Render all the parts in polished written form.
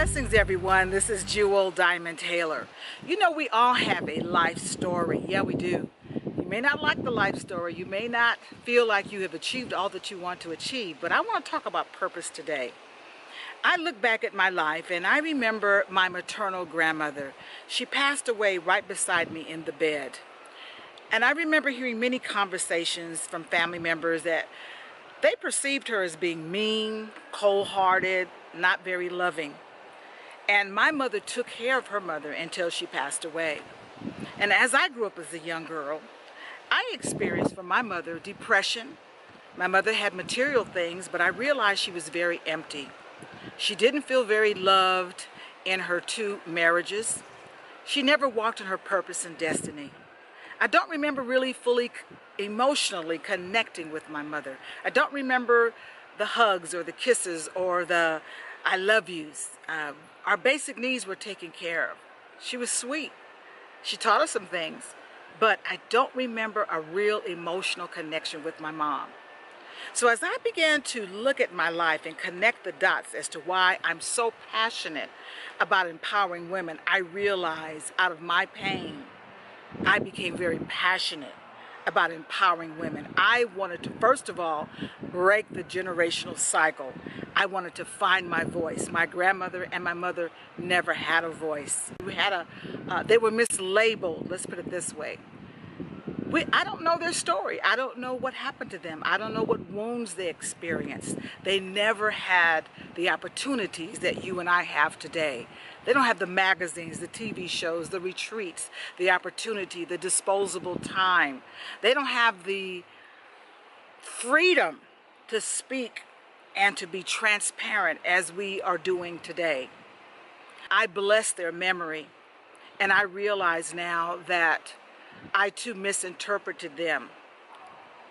Blessings, everyone. This is Jewel Diamond Taylor. You know, we all have a life story. Yeah, we do. You may not like the life story. You may not feel like you have achieved all that you want to achieve, but I want to talk about purpose today. I look back at my life and I remember my maternal grandmother. She passed away right beside me in the bed. And I remember hearing many conversations from family members that they perceived her as being mean, cold-hearted, not very loving. And my mother took care of her mother until she passed away. And as I grew up as a young girl, I experienced from my mother depression. My mother had material things, but I realized she was very empty. She didn't feel very loved in her 2 marriages. She never walked in her purpose and destiny. I don't remember really fully emotionally connecting with my mother. I don't remember the hugs or the kisses or the I love yous. Our basic needs were taken care of. She was sweet. She taught us some things, but I don't remember a real emotional connection with my mom. So as I began to look at my life and connect the dots as to why I'm so passionate about empowering women, I realized out of my pain, I became very passionate about empowering women. I wanted to, first of all, break the generational cycle. I wanted to find my voice. My grandmother and my mother never had a voice. They were mislabeled, let's put it this way. I don't know their story. I don't know what happened to them. I don't know what wounds they experienced. They never had the opportunities that you and I have today. They don't have the magazines, the TV shows, the retreats, the opportunity, the disposable time. They don't have the freedom to speak and to be transparent as we are doing today. I bless their memory, and I realize now that I too misinterpreted them,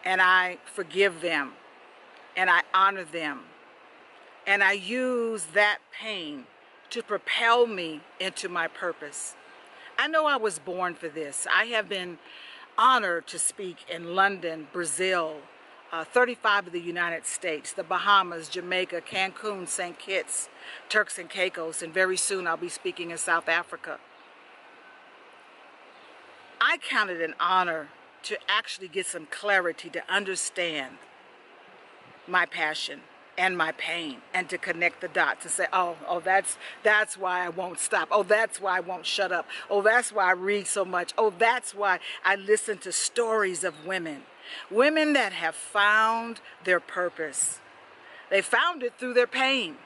and I forgive them, and I honor them, and I use that pain to propel me into my purpose. I know I was born for this. I have been honored to speak in London, Brazil, 35 of the United States, the Bahamas, Jamaica, Cancun, St. Kitts, Turks and Caicos, and very soon I'll be speaking in South Africa. I count it an honor to actually get some clarity, to understand my passion and my pain, and to connect the dots and say, oh, that's why I won't stop. Oh, that's why I won't shut up. Oh, that's why I read so much. Oh, that's why I listen to stories of women. Women that have found their purpose. They found it through their pain.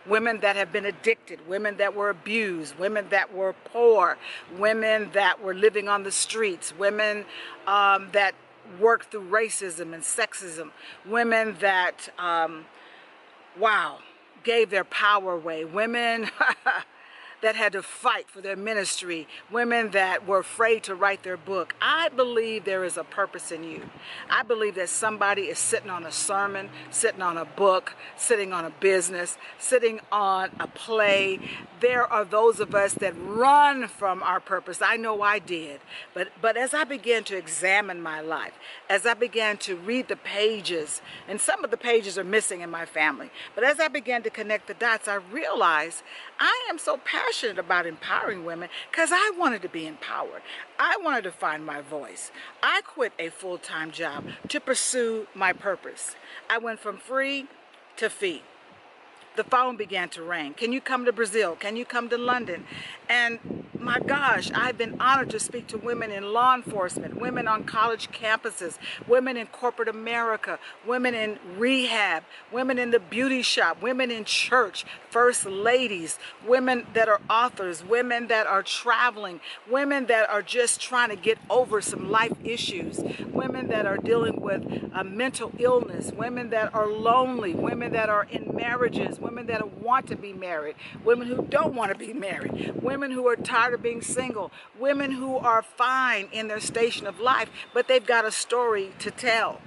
Women that have been addicted, women that were abused, women that were poor, women that were living on the streets, women that worked through racism and sexism, women that, gave their power away, women that had to fight for their ministry, women that were afraid to write their book. I believe there is a purpose in you. I believe that somebody is sitting on a sermon, sitting on a book, sitting on a business, sitting on a play. There are those of us that run from our purpose. I know I did. But as I began to examine my life, as I began to read the pages, and some of the pages are missing in my family, but as I began to connect the dots, I realized I am so passionate about empowering women because I wanted to be empowered. I wanted to find my voice. I quit a full-time job to pursue my purpose. I went from free to fee. The phone began to ring. Can you come to Brazil? Can you come to London? And my gosh, I've been honored to speak to women in law enforcement, women on college campuses, women in corporate America, women in rehab, women in the beauty shop, women in church, first ladies, women that are authors, women that are traveling, women that are just trying to get over some life issues, women that are dealing with mental illness, women that are lonely, women that are in marriages, women that want to be married, women who don't want to be married, women who are tired of being single, women who are fine in their station of life, but they've got a story to tell.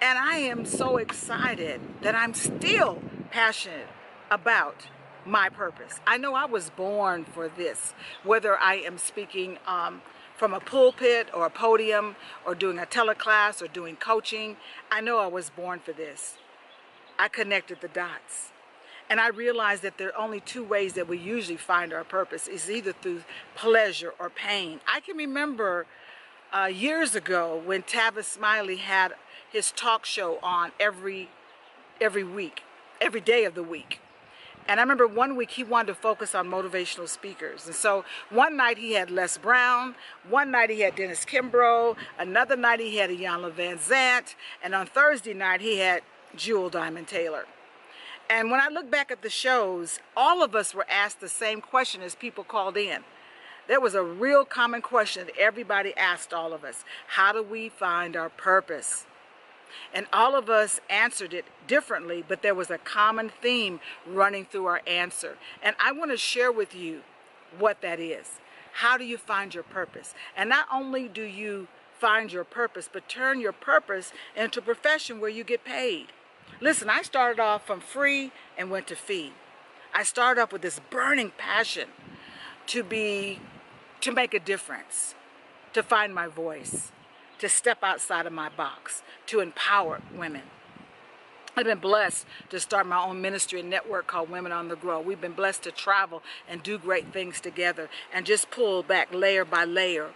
And I am so excited that I'm still passionate about my purpose. I know I was born for this, whether I am speaking from a pulpit or a podium or doing a teleclass or doing coaching. I know I was born for this. I connected the dots. And I realized that there are only two ways that we usually find our purpose. It's either through pleasure or pain. I can remember years ago when Tavis Smiley had his talk show on every week, every day of the week. And I remember one week he wanted to focus on motivational speakers. And so one night he had Les Brown, one night he had Dennis Kimbrough, another night he had Iyanla Van Zant, and on Thursday night he had Jewel Diamond Taylor. And when I look back at the shows, all of us were asked the same question as people called in. There was a real common question that everybody asked all of us. How do we find our purpose? And all of us answered it differently, but there was a common theme running through our answer. And I want to share with you what that is. How do you find your purpose? And not only do you find your purpose, but turn your purpose into a profession where you get paid. Listen, I started off from free and went to fee. I started off with this burning passion to make a difference, to find my voice, to step outside of my box, to empower women. I've been blessed to start my own ministry and network called Women on the Grow. We've been blessed to travel and do great things together and just pull back layer by layer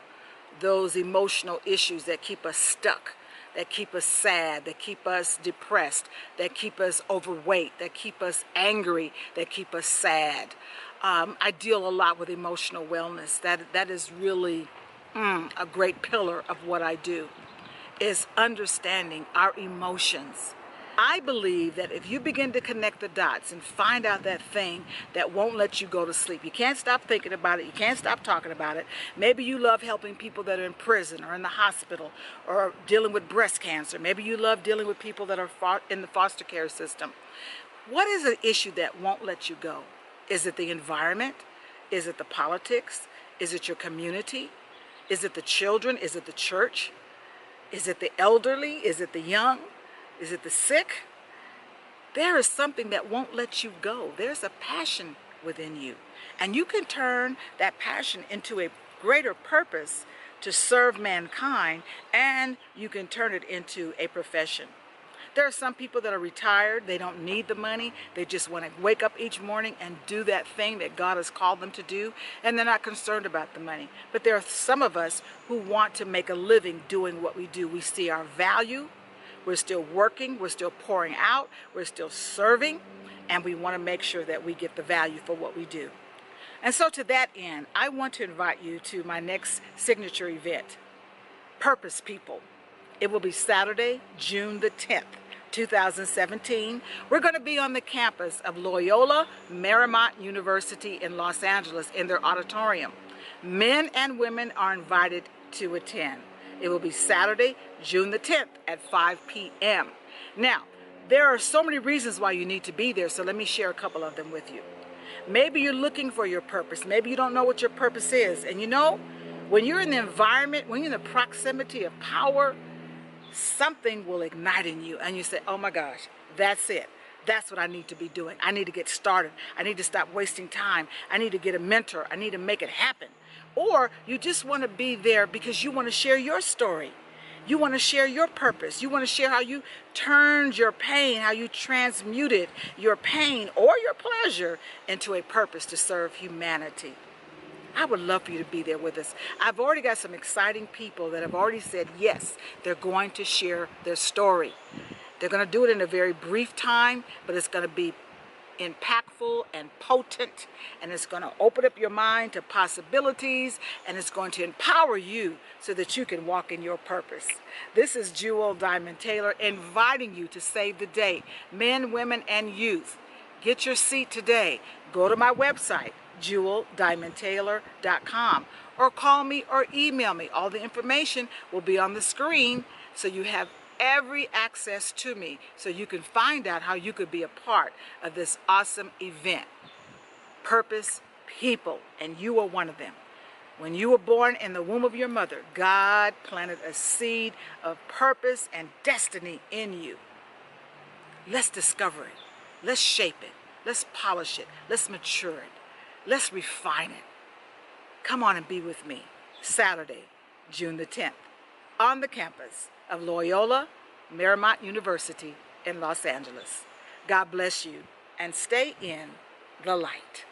those emotional issues that keep us stuck, that keep us sad, that keep us depressed, that keep us overweight, that keep us angry, that keep us sad. I deal a lot with emotional wellness. That is really a great pillar of what I do, is understanding our emotions. I believe that if you begin to connect the dots and find out that thing that won't let you go to sleep, you can't stop thinking about it, you can't stop talking about it. Maybe you love helping people that are in prison or in the hospital or dealing with breast cancer. Maybe you love dealing with people that are in the foster care system. What is an issue that won't let you go? Is it the environment? Is it the politics? Is it your community? Is it the children? Is it the church? Is it the elderly? Is it the young? Is it the sick? There is something that won't let you go. There's a passion within you. And you can turn that passion into a greater purpose to serve mankind, and you can turn it into a profession. There are some people that are retired. They don't need the money. They just want to wake up each morning and do that thing that God has called them to do, and they're not concerned about the money. But there are some of us who want to make a living doing what we do. We see our value. We're still working. We're still pouring out. We're still serving, and we want to make sure that we get the value for what we do. And so to that end, I want to invite you to my next signature event, Purpose People. It will be Saturday, June the 10th. 2017. We're going to be on the campus of Loyola Marymount University in Los Angeles in their auditorium. Men and women are invited to attend. It will be Saturday, June the 10th at 5 p.m. Now, there are so many reasons why you need to be there, so let me share a couple of them with you. Maybe you're looking for your purpose. Maybe you don't know what your purpose is. And you know, when you're in the environment, when you're in the proximity of power, something will ignite in you and you say, oh my gosh, that's it. That's what I need to be doing. I need to get started. I need to stop wasting time. I need to get a mentor. I need to make it happen. Or you just want to be there because you want to share your story. You want to share your purpose. You want to share how you turned your pain, how you transmuted your pain or your pleasure into a purpose to serve humanity. I would love for you to be there with us. I've already got some exciting people that have already said yes, they're going to share their story. They're going to do it in a very brief time, but it's going to be impactful and potent, and it's going to open up your mind to possibilities, and it's going to empower you so that you can walk in your purpose. This is Jewel Diamond Taylor inviting you to save the day. Men, women, and youth, get your seat today. Go to my website, jeweldiamondtaylor.com, or call me or email me. All the information will be on the screen, so you have every access to me, so you can find out how you could be a part of this awesome event. Purpose People, and you are one of them. When you were born in the womb of your mother, God planted a seed of purpose and destiny in you. Let's discover it. Let's shape it. Let's polish it. Let's mature it. Let's refine it. Come on and be with me Saturday, June the 10th, on the campus of Loyola Marymount University in Los Angeles. God bless you. and stay in the light.